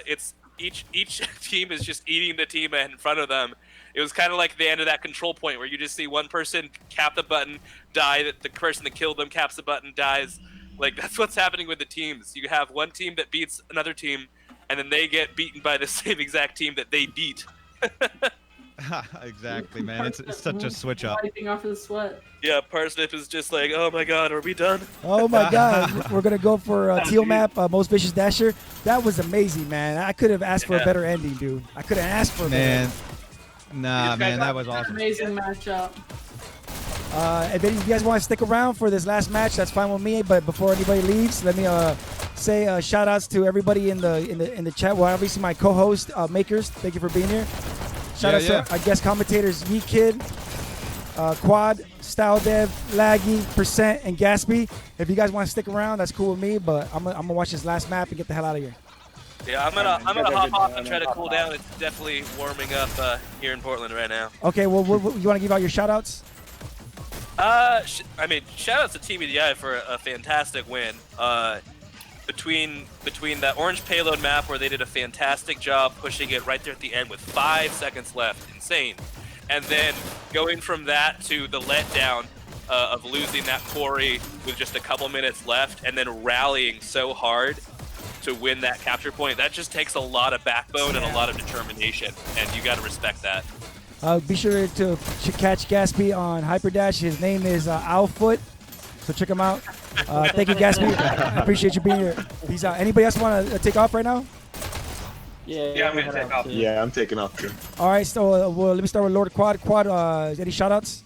it's each team is just eating the team in front of them. It was kind of like the end of that control point where you just see one person cap the button, die, the person that killed them caps the button, dies. Like, that's what's happening with the teams. You have one team that beats another team, and then they get beaten by the same exact team that they beat. Exactly, man. It's such a switch up. Wiping off his sweat. Yeah, Parsnip is just like, oh my god, are we done? Oh my god, we're gonna go for teal map, most vicious dasher. That was amazing, man. I could have asked for a better ending, dude. I couldn't ask for a better. Nah, man, that was awesome. Amazing matchup. If any of you guys want to stick around for this last match, that's fine with me. But before anybody leaves, let me say shout outs to everybody in the chat. Well, obviously my co-host Makers, thank you for being here. Shout out to our guest commentators Yeet Kid, Quad, Style Dev, Laggy, Percent, and Gatsby. If you guys want to stick around, that's cool with me. But I'm gonna watch this last map and get the hell out of here. Yeah, I'm gonna hop off and try to cool down. It's definitely warming up here in Portland right now. Okay, well, you want to give out your shout outs? I mean, shout out to TBDI for a fantastic win. Between that orange payload map where they did a fantastic job pushing it right there at the end with 5 seconds left, insane. And then going from that to the letdown of losing that quarry with just a couple minutes left, and then rallying so hard to win that capture point, that just takes a lot of backbone and a lot of determination, and you got to respect that. Be sure to catch Gatsby on Hyperdash. His name is Owlfoot, so check him out. Thank you, Gatsby. I appreciate you being here. Peace out. Anybody else want to take off right now? Yeah, I'm gonna take off. Yeah, I'm taking off too. All right, so let me start with Lord Quad. Quad, any shout-outs?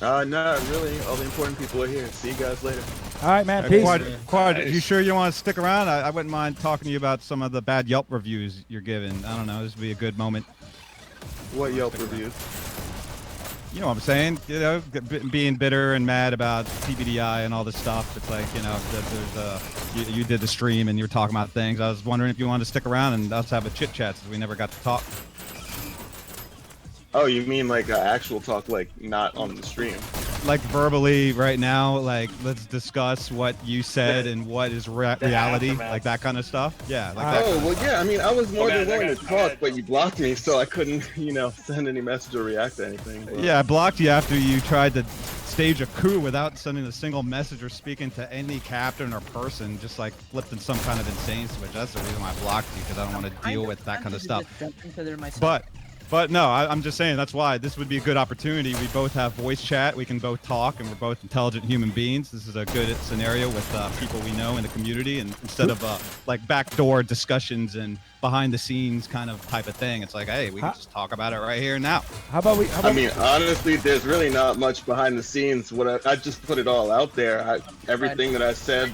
Not really. All the important people are here. See you guys later. All right, man. Peace. Quad, you sure you want to stick around? I wouldn't mind talking to you about some of the bad Yelp reviews you're giving. I don't know. This would be a good moment. What Yelp reviews? You know what I'm saying? You know, being bitter and mad about TBDI and all this stuff. It's like, you know, there's you did the stream and you were talking about things. I was wondering if you wanted to stick around and us have a chit chat since we never got to talk. Oh, you mean like actual talk, like not on the stream? Like verbally right now, like let's discuss what you said and what is reality, like that kind of stuff. Yeah. Like that well, yeah. I mean, I was more than willing to talk, but you blocked me, so I couldn't, you know, send any message or react to anything. But. Yeah, I blocked you after you tried to stage a coup without sending a single message or speaking to any captain or person, just like flipped in some kind of insane switch. That's the reason why I blocked you, because I don't want to deal with that kind of stuff. But no, I'm just saying that's why this would be a good opportunity. We both have voice chat. We can both talk, and we're both intelligent human beings. This is a good scenario with people we know in the community, and instead of like backdoor discussions and behind the scenes kind of type of thing, it's like, hey, we can just talk about it right here and now. I mean, honestly, there's really not much behind the scenes. What I just put it all out there. Everything that I said.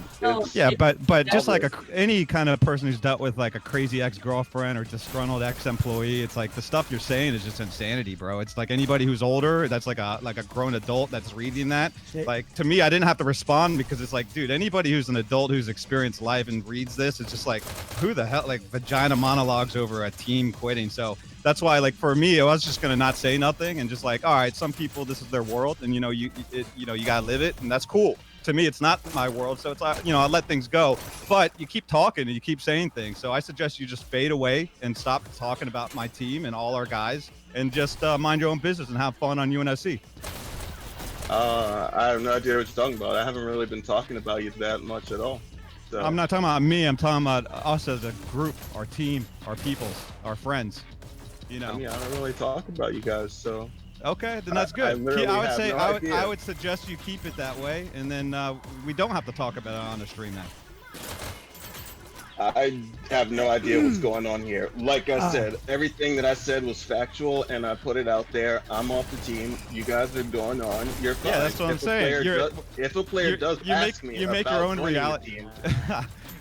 Yeah, but just like any kind of person who's dealt with like a crazy ex-girlfriend or disgruntled ex-employee, it's like the stuff you're saying is just insanity, bro. It's like anybody who's older, that's like a grown adult that's reading that. Like, to me, I didn't have to respond because it's like, dude, anybody who's an adult who's experienced life and reads this, it's just like, who the hell, like vagina monologues over a team quitting. So that's why, like, for me, I was just gonna not say nothing and just like, all right, some people, this is their world, and you know, you gotta live it, and that's cool. To me, it's not my world, so it's like, you know, I let things go. But you keep talking and you keep saying things, so I suggest you just fade away and stop talking about my team and all our guys, and just mind your own business and have fun on UNSC. I have no idea what you're talking about. I haven't really been talking about you that much at all. So. I'm not talking about me. I'm talking about us as a group, our team, our people, our friends. You know. I mean, I don't really talk about you guys, so. Okay, then that's good. I would suggest you keep it that way, and then we don't have to talk about it on the stream now. I have no idea what's going on here. Like I said, everything that I said was factual, and I put it out there. I'm off the team. You guys are going on. You're fine. Yeah, that's what I'm saying. If a player does ask me you make about your own reality.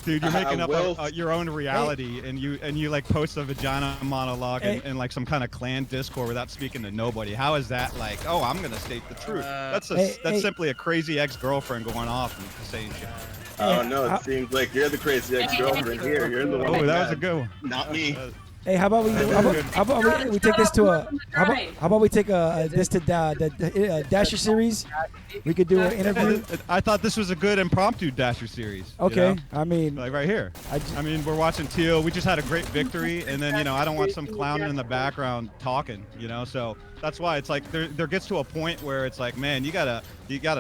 Dude, you're making up your own reality, and you like post a vagina monologue in like some kind of clan Discord without speaking to nobody. How is that like? Oh, I'm gonna state the truth. That's simply a crazy ex-girlfriend going off and saying shit. I don't know. It seems like you're the crazy ex-girlfriend here. You're the one. Oh, that was a good one. Not me. Hey, how about we take this to a how about we take this to the Dasher series? We could do an interview. I thought this was a good impromptu Dasher series. Okay, you know? I mean, like right here. I mean, we're watching Teal. We just had a great victory, and then I don't want some clown in the background talking. So that's why it's like there gets to a point where it's like, man, you gotta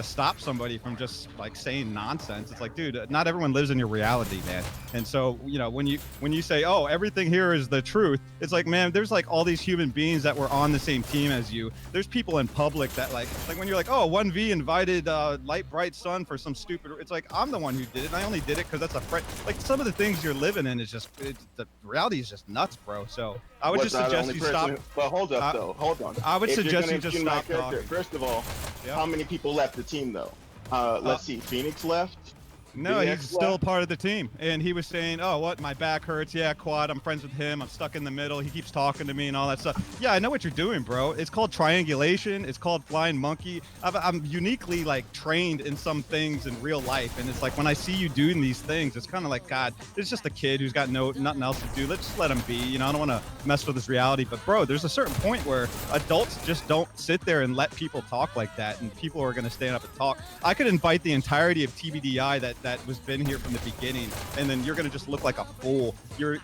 stop somebody from just like saying nonsense. It's like, dude, not everyone lives in your reality, man. And so when you say, oh, everything here is the truth, it's like, man, there's like all these human beings that were on the same team as you. There's people in public that like when you're like, oh, 1V invited Light Bright Sun for some stupid. It's like, I'm the one who did it. And I only did it because that's a friend. Like some of the things you're living in is just the reality is just nuts, bro. So I would just suggest you stop. But hold up, though. Hold on. I would suggest you just stop talking. First of all, how many people left the team, though? Let's see. Phoenix left. No, he's still part of the team. And he was saying, oh, what? My back hurts. Yeah, Quad. I'm friends with him. I'm stuck in the middle. He keeps talking to me and all that stuff. Yeah, I know what you're doing, bro. It's called triangulation. It's called flying monkey. I'm uniquely like trained in some things in real life. And it's like when I see you doing these things, it's kind of like, God, it's just a kid who's got nothing else to do. Let's just let him be. I don't want to mess with his reality. But, bro, there's a certain point where adults just don't sit there and let people talk like that. And people are going to stand up and talk. I could invite the entirety of TBDI that was been here from the beginning, and then you're going to just look like a fool. You're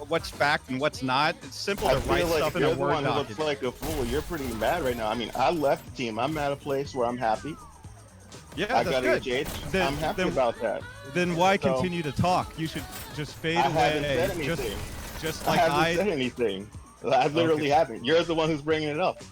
what's fact and what's not. It's simple to write stuff in a Word document. Looks like a fool. You're pretty mad right now. I mean, I left the team. I'm at a place where I'm happy. Yeah, I got got engaged. I'm happy about that. Then why continue to talk? You should just fade away. I haven't said anything. Just like I haven't said anything. I literally haven't. You're the one who's bringing it up.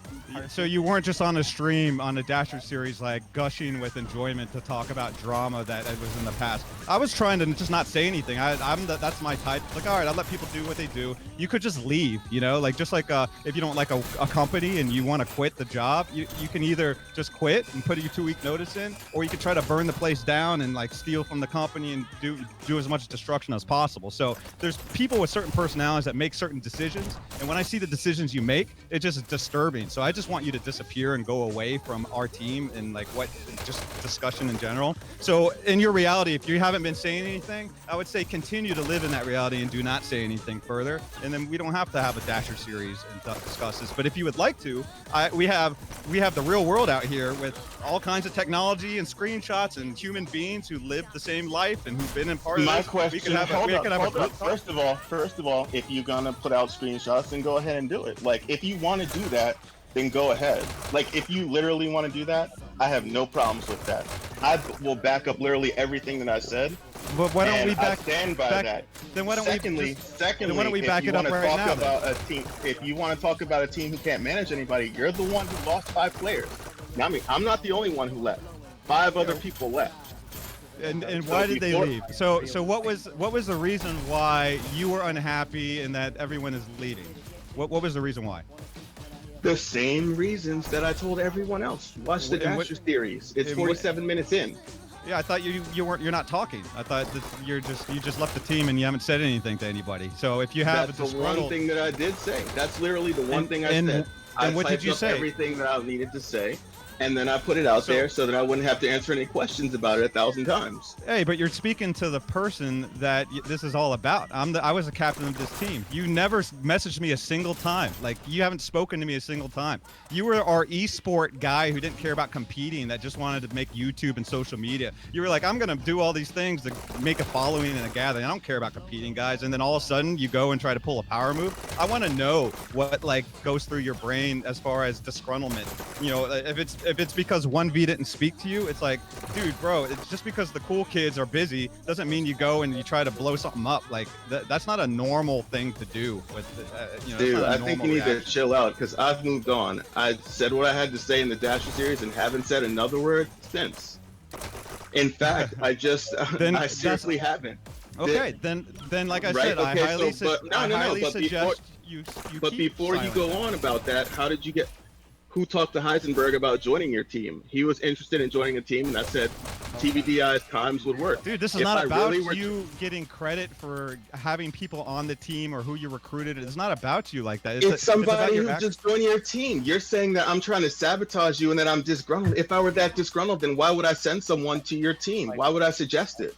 So you weren't just on a stream on a Dasher series like gushing with enjoyment to talk about drama that was in the past. I was trying to just not say anything. That's my type. Like, all right, I'll let people do what they do. You could just leave, just like if you don't like a company and you want to quit the job, you can either just quit and put a 2-week notice in, or you could try to burn the place down and like steal from the company and do as much destruction as possible. So there's people with certain personalities that make certain decisions, and when I see the decisions you make, it's just disturbing. So I just want you to disappear and go away from our team and like just discussion in general. So in your reality, if you haven't been saying anything, I would say continue to live in that reality and do not say anything further. And then we don't have to have a Dasher series and discuss this. But if you would like to, we have the real world out here with all kinds of technology and screenshots and human beings who live the same life and who've been in part of this. My question, hold up. First of all, if you're gonna put out screenshots, then go ahead and do it. Like, if you want to do that, then go ahead. Like, if you literally want to do that, I have no problems with that. I will back up literally everything that I said. But why don't we stand by that? Then why don't secondly, then why don't we back it up right now? If you want to talk about a team who can't manage anybody, you're the one who lost 5 players. Now, I mean, I'm not the only one who left. 5 other people left. And why did they leave? So what was the reason why you were unhappy and that everyone is leaving? What was the reason why? The same reasons that I told everyone else. Watch the Dasher series. It's 47 minutes in. Yeah, I thought you're not talking. I thought that you just left the team and you haven't said anything to anybody. So if you have that's the one thing that I did say. That's literally the one thing I said. And what did you say? Everything that I needed to say. And then I put it out there so that I wouldn't have to answer any questions about it 1,000 times. Hey, but you're speaking to the person that this is all about. I was the captain of this team. You never messaged me a single time. Like, you haven't spoken to me a single time. You were our esport guy who didn't care about competing, that just wanted to make YouTube and social media. You were like, I'm going to do all these things to make a following and a gathering. I don't care about competing, guys. And then all of a sudden you go and try to pull a power move. I want to know what like goes through your brain as far as disgruntlement. If it's because 1V didn't speak to you, it's like, dude, bro, it's just because the cool kids are busy doesn't mean you go and you try to blow something up. Like, that's not a normal thing to do. Dude, I think you need to chill out, because I've moved on. I said what I had to say in the Dasher series and haven't said another word since. In fact, I seriously haven't. Okay, then like I said, I highly suggest you But before you go on about that, how did you get... Who talked to Heisenberg about joining your team? He was interested in joining a team, and I said TBDI's times would work. Dude, this is not about you getting credit for having people on the team or who you recruited. It's not about you like that. It's somebody who's just joining your team. You're saying that I'm trying to sabotage you and that I'm disgruntled. If I were that disgruntled, then why would I send someone to your team? Why would I suggest it?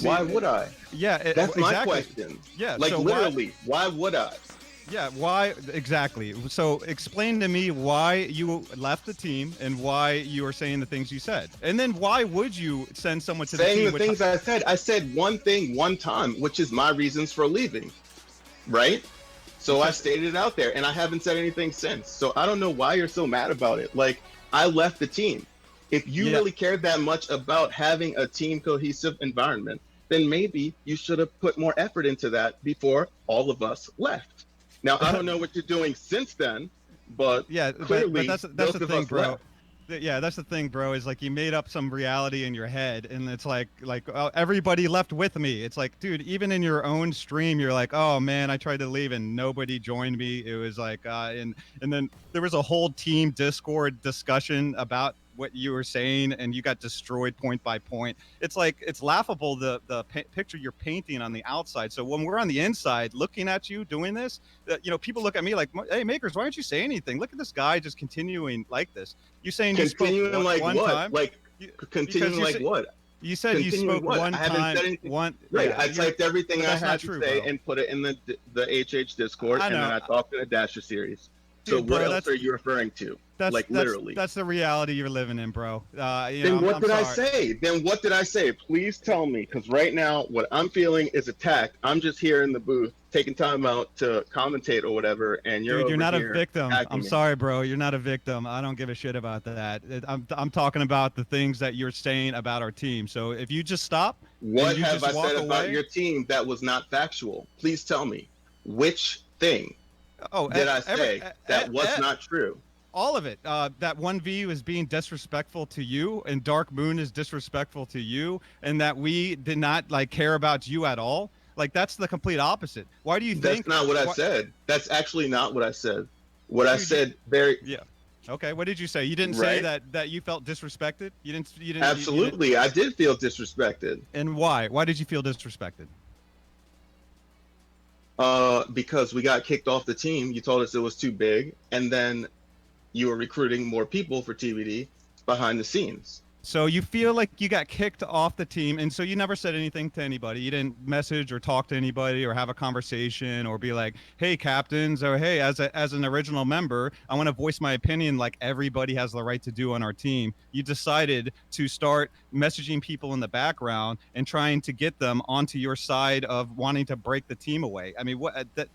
Why would I? Yeah, that's my question. Yeah, like, so literally, why would I? Yeah, why exactly? So explain to me why you left the team and why you were saying the things you said. And then why would you send someone to the Saying team the with things I said one thing one time, which is my reasons for leaving, right? So I stated it out there, and I haven't said anything since. So I don't know why you're so mad about it. Like, I left the team. If you really cared that much about having a team cohesive environment, then maybe you should have put more effort into that before all of us left. Now, I don't know what you're doing since then, but yeah, clearly but that's both the of thing, us bro. left. Yeah, that's the thing, bro. Is like you made up some reality in your head, and it's like everybody left with me. It's like, dude, even in your own stream, you're like, oh man, I tried to leave and nobody joined me. It was like, and then there was a whole team Discord discussion about what you were saying, and you got destroyed point by point. It's like it's laughable the picture you're painting on the outside. So when we're on the inside looking at you doing this, people look at me like, hey, Makers, why don't you say anything? Look at this guy just continuing like this. You saying you spoke Continuing like one what? time? Like, continuing like what? You said you Continuing spoke what? one I haven't time. said anything. One Right. yeah, I typed everything but I that's had not to true, say bro. and put it in the HH Discord, I and then know. I talked in a Dasher series. So Dude, what bro, else are you referring to? Like literally. That's the reality you're living in, bro. Then what I'm did I sorry. say? Then what did I say? Please tell me, because right now what I'm feeling is attacked. I'm just here in the booth taking time out to commentate or whatever, and you're Dude, you're over not a here victim. attacking I'm me. sorry, bro. You're not a victim. I don't give a shit about that. I'm talking about the things that you're saying about our team. So if you just stop What and you have just I walk said about away, your team that was not factual? Please tell me. Which thing did I say that was not true? all of it. That 1V was being disrespectful to you, and Dark Moon is disrespectful to you, and that we did not like care about you at all. Like that's the complete opposite. Why do you think? That's not what I said. That's actually not what I said. What I said very Yeah. Okay. What did you say? You didn't say right. that you felt disrespected. You didn't. Absolutely, I did feel disrespected. And why? Why did you feel disrespected? Because we got kicked off the team. You told us it was too big, and then you were recruiting more people for TBD behind the scenes. So you feel like you got kicked off the team, and so you never said anything to anybody. You didn't message or talk to anybody or have a conversation or be like, "Hey, captains," or "Hey, as an original member, I want to voice my opinion like everybody has the right to do on our team." You decided to start messaging people in the background and trying to get them onto your side of wanting to break the team away. I mean,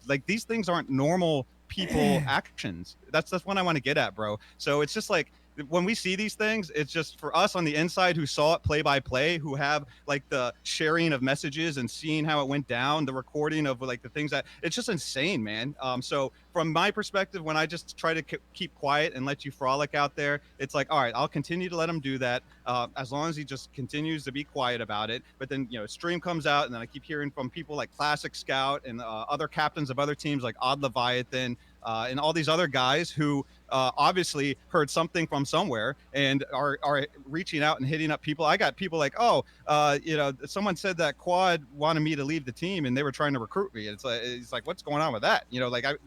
like these things aren't normal people actions. That's what I want to get at, bro. So it's just like when we see these things, it's just for us on the inside who saw it play by play, who have like the sharing of messages and seeing how it went down, the recording of like the things that it's just insane, man. So from my perspective, when I just try to keep quiet and let you frolic out there, it's like, all right, I'll continue to let him do that as long as he just continues to be quiet about it. But then, stream comes out, and then I keep hearing from people like Classic Scout and other captains of other teams like Odd Leviathan and all these other guys who obviously heard something from somewhere and are reaching out and hitting up people. I got people like, someone said that Quad wanted me to leave the team and they were trying to recruit me. It's like, what's going on with that?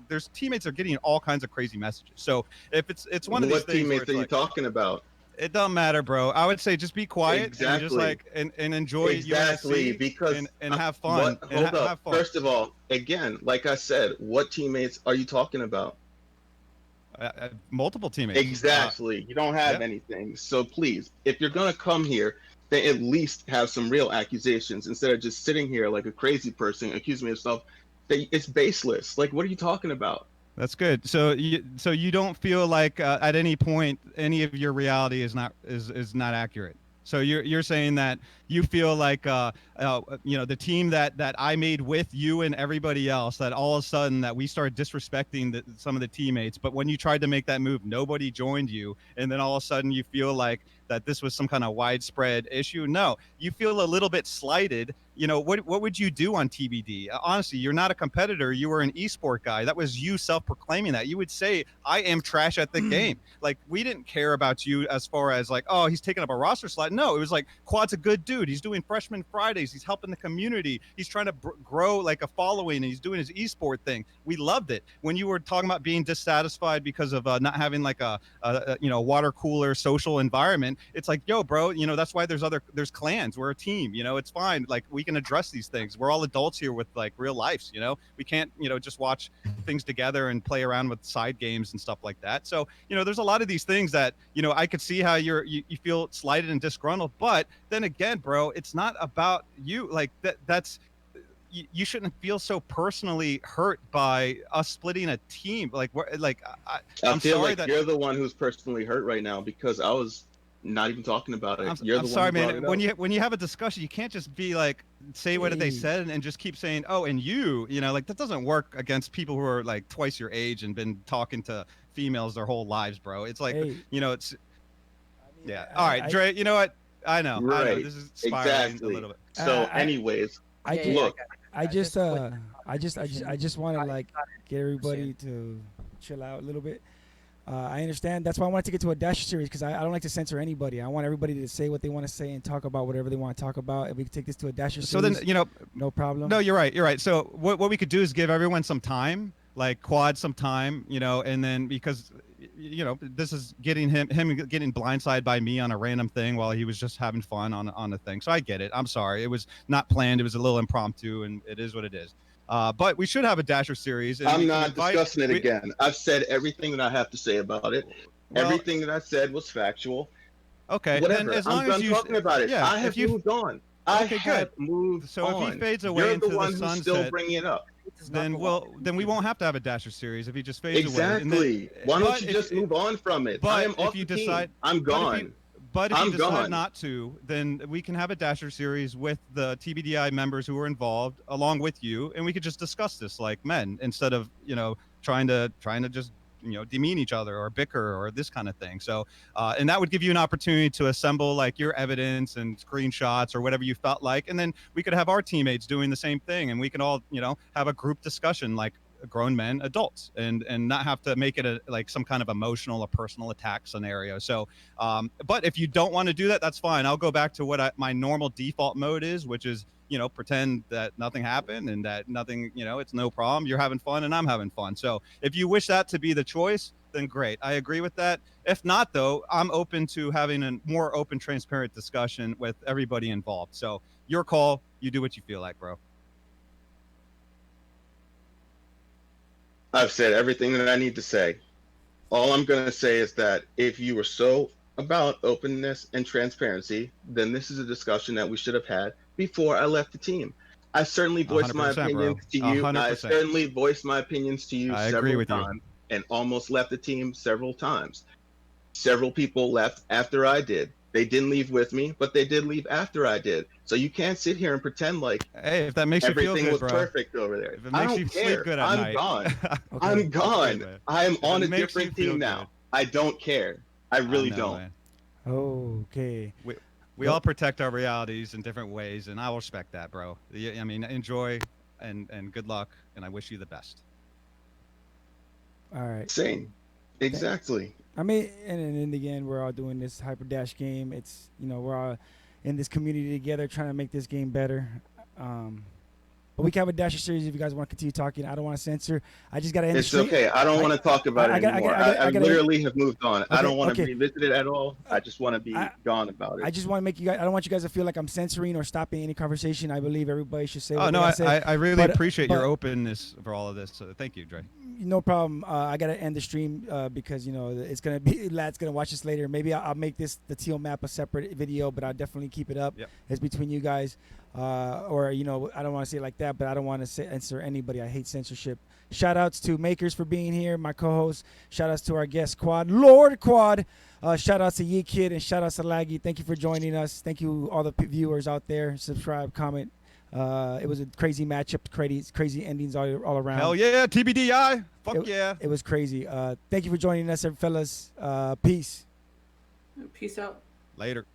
There's teammates are getting all kinds of crazy messages. So if it's one of these things, what teammates are you talking about? It doesn't matter, bro. I would say just be quiet and just like and enjoy exactly UNSC because and have fun. Hold up. Have fun. First of all, again, like I said, what teammates are you talking about? Multiple teammates. Exactly. You don't have anything. So please, if you're gonna come here, then at least have some real accusations instead of just sitting here like a crazy person accusing me of stuff that it's baseless. Like, what are you talking about? That's good. So you don't feel like at any point any of your reality is not accurate. So you're saying that you feel like the team that I made with you and everybody else, that all of a sudden that we started disrespecting some of the teammates, but when you tried to make that move, nobody joined you, and then all of a sudden you feel like that this was some kind of widespread issue. No, you feel a little bit slighted. What would you do on TBD? Honestly, you're not a competitor. You were an esport guy. That was you self-proclaiming that. You would say, I am trash at the game. Like, we didn't care about you as far as like, oh, he's taking up a roster slot. No, it was like, Quad's a good dude. He's doing Freshman Fridays. He's helping the community. He's trying to grow like a following, and he's doing his esport thing. We loved it. When you were talking about being dissatisfied because of not having like a water cooler social environment, it's like, yo, bro, you know, that's why there's clans. We're a team, you know, it's fine. Like, we can address these things. We're all adults here with like real lives, you know. We can't, you know, just watch things together and play around with side games and stuff like that. So, you know, there's a lot of these things that, you know, I could see how you feel slighted and disgruntled, but then again, bro, it's not about you. Like, that's you shouldn't feel so personally hurt by us splitting a team. Like, I feel sorry like that you're the one who's personally hurt right now because I was not even talking about it. I'm sorry, man. When you have a discussion, you can't just be like, say what they said and just keep saying, oh, and you know, like, that doesn't work against people who are like twice your age and been talking to females their whole lives, bro. It's like, you know, it's yeah. All right, Dre. You know what? I know. Right. I know. This is spiraling a little bit. So, anyways, I just want to like get everybody to chill out a little bit. I understand. That's why I wanted to get to a Dash series because I don't like to censor anybody. I want everybody to say what they want to say and talk about whatever they want to talk about. If we could take this to a Dash series, so then, you know, no problem. No, you're right. You're right. So what we could do is give everyone some time, like Quad some time, you know, and then because, you know, this is getting him getting blindsided by me on a random thing while he was just having fun on the thing. So I get it. I'm sorry. It was not planned. It was a little impromptu, and it is what it is. But we should have a Dasher series. And I'm not discussing it again. I've said everything that I have to say about it. Well, everything that I said was factual. Okay. Whatever. As long I'm done talking about it. Yeah, I have moved on. I have moved so on. If he fades away You're into the one the who's sunset, still bringing it up. Then we won't have to have a Dasher series if he just fades away. Exactly. Why don't you just move on from it? I am off the team. I'm gone. But if you decide not to, then we can have a Dasher series with the TBDI members who are involved, along with you, and we could just discuss this like men instead of, you know, trying to just, you know, demean each other or bicker or this kind of thing. So, and that would give you an opportunity to assemble like your evidence and screenshots or whatever you felt like, and then we could have our teammates doing the same thing, and we can all, you know, have a group discussion like grown men, adults, and not have to make it like some kind of emotional or personal attack scenario. So, but if you don't want to do that, that's fine. I'll go back to what my normal default mode is, which is, you know, pretend that nothing happened and that nothing, you know, it's no problem. You're having fun and I'm having fun. So if you wish that to be the choice, then great. I agree with that. If not, though, I'm open to having a more open, transparent discussion with everybody involved. So your call. You do what you feel like, bro. I've said everything that I need to say. All I'm going to say is that if you were so about openness and transparency, then this is a discussion that we should have had before I left the team. I certainly voiced my opinions to you. 100%. I certainly voiced my opinions to you several times you. and almost left the team several times. Several people left after I did. They didn't leave with me, but they did leave after I did. So you can't sit here and pretend like hey, if that makes you feel good, everything was bro. perfect over there. If it makes you sleep good at I'm night. gone. Okay. I'm gone. Okay, I am on a makes different you feel team now. good. I don't care. I really know, don't. Man. Okay. We all protect our realities in different ways, and I respect that, bro. I mean, enjoy and good luck, and I wish you the best. All right. Same. Exactly. I mean, and in the end, we're all doing this Hyper Dash game. It's, you know, we're all in this community together trying to make this game better. But we can have a Dasher series if you guys want to continue talking. I don't want to censor. I just got to end the stream. It's okay. I don't want to talk about it anymore. I literally have moved on. I don't want to revisit it at all. I just want to be gone about it. I just want to make you guys. I don't want you guys to feel like I'm censoring or stopping any conversation. I believe everybody should say. Oh no, I really appreciate your openness for all of this. So thank you, Dre. No problem. I gotta end the stream because, you know, it's gonna be lad's gonna watch this later. Maybe I'll make this the teal map a separate video, but I'll definitely keep it up. Yep. It's between you guys. Or, you know, I don't want to say it like that, but I don't want to censor anybody. I hate censorship. Shout outs to Makers for being here, my co-host. Shout outs to our guest Quad, Lord Quad. Shout outs to Yee Kid and shout outs to Laggy. Thank you for joining us. Thank you all the viewers out there. Subscribe, comment. It was a crazy matchup, crazy endings all around. Hell yeah, TBDI. Fuck yeah. It was crazy. Thank you for joining us, fellas. Peace. Peace out. Later.